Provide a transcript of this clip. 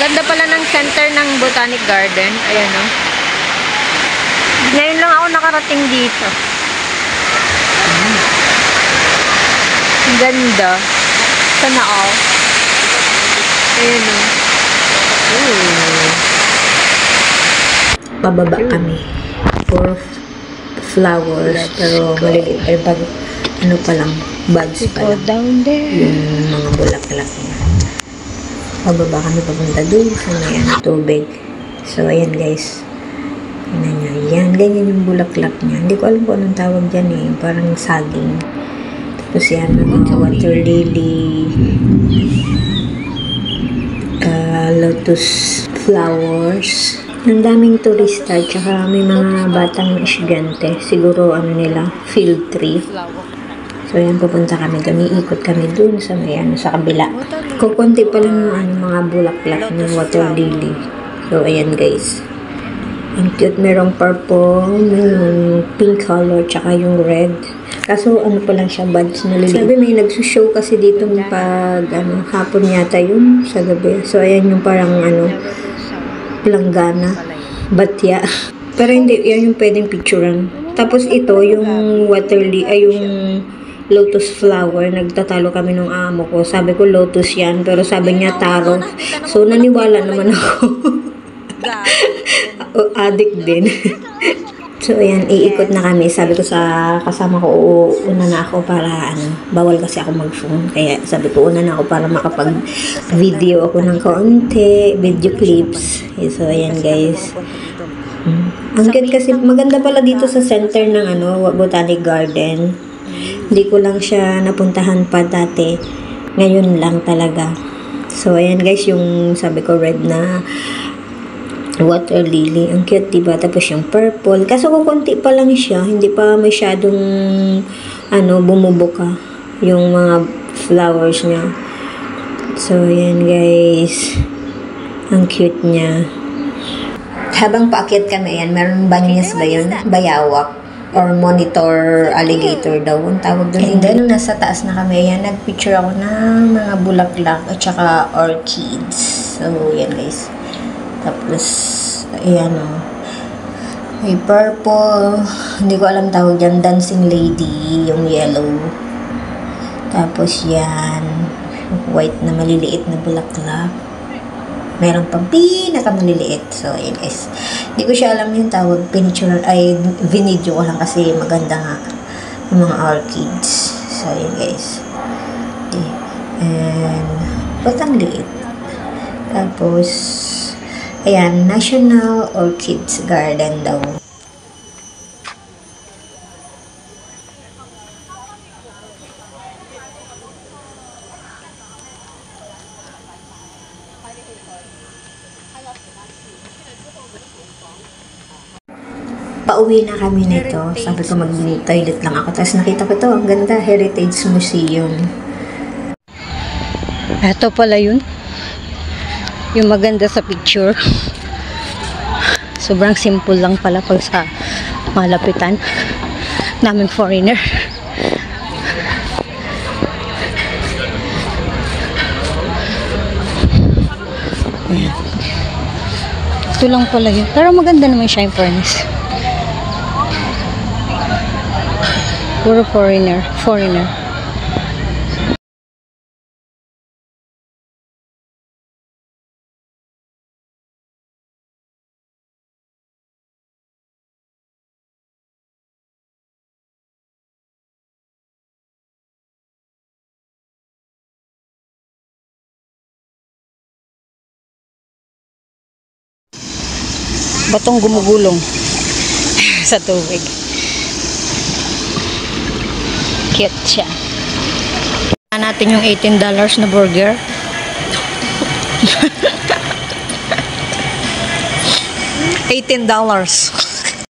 Ganda pala ng center ng Botanic Garden. Ayan o. Ngayon lang ako nakarating dito. Ganda. Sana all. Ayan o. Pababa kami. For flowers. Pero maliliit. Pero pag ano pa lang, buds pa lang. Down there. Yung mga bulaklak niya. Pababa kami papunta doon sa may tubig. So, ayan guys. Tingnan nyo. Yan, ganyan yung bulaklak niya. Hindi ko alam kung anong tawag dyan eh. Parang saging. Tapos yan, mga water lily. Lotus flowers. Ang daming turista. Tsaka may mga batang estudyante. Siguro ano nila, field trip. So, yan, pupunta kami. Ikot kami dun sa may, sa kabila. Kukunti pa lang yung mga bulaklak ng water lily. So, ayan guys. Ang cute. Merong purple, merong pink color, tsaka yung red. Kaso, ano pa lang siya, buds na liliit. Sabi, may nagsushow kasi dito pag, hapon yata yun sa gabi. So, ayan yung parang, planggana, batya. Pero hindi, yan yung pwedeng picturean. Tapos, ito, yung water lily, ay yung lotus flower. Nagtatalo kami nung amo ko. Sabi ko lotus yan, pero sabi niya taro. So, naniwala naman ako. Addict din. So, ayan, iikot na kami. Sabi ko sa kasama ko, una na ako para, bawal kasi ako mag-phone. Kaya sabi ko, una na ako para makapag-video ako ng kaunti, video clips. So, ayan guys. Ang cute kasi, maganda pala dito sa center ng, Botanic Garden. Hindi ko lang siya napuntahan pa dati. Ngayon lang talaga. So, ayan guys, yung sabi ko red na water lily. Ang cute, diba? Tapos yung purple. Kaso kukunti pa lang siya. Hindi pa masyadong bumubuka yung mga flowers niya. So, ayan guys. Ang cute niya. Habang paakyat kami, ayan, meron banyas ba yun? Bayawak. Or monitor alligator daw. Ang tawag doon. And then, nasa taas na kami, ayan, nagpicture ako ng mga bulaklak at saka orchids. So, yan guys. Tapos, ayan o. May purple. Hindi ko alam tawag dyan. Dancing lady. Yung yellow. Tapos, yan. White na maliliit na bulaklak. Meron pang pinakamaliliit. So, ayan guys. Hindi ko siya alam yung tawag. Vinidyo ko lang kasi maganda nga yung mga orchids. So, ayan guys. Okay. And, ba't ang liit? Tapos, ayan, National Orchids Garden daw. Pauwi na kami nito. Sabi ko mag-toilet lang ako. Tapos nakita ko to, ang ganda, Heritage Museum. Ito pala yun. Yung maganda sa picture. Sobrang simple lang pala pag sa malapitan. Naming foreigner. Ayan. Ito lang pala yun. Pero maganda naman siya yung furnace. Puro foreigner. Batong gumugulong sa tubig. Cute siya. Natin yung $18 na burger. $18.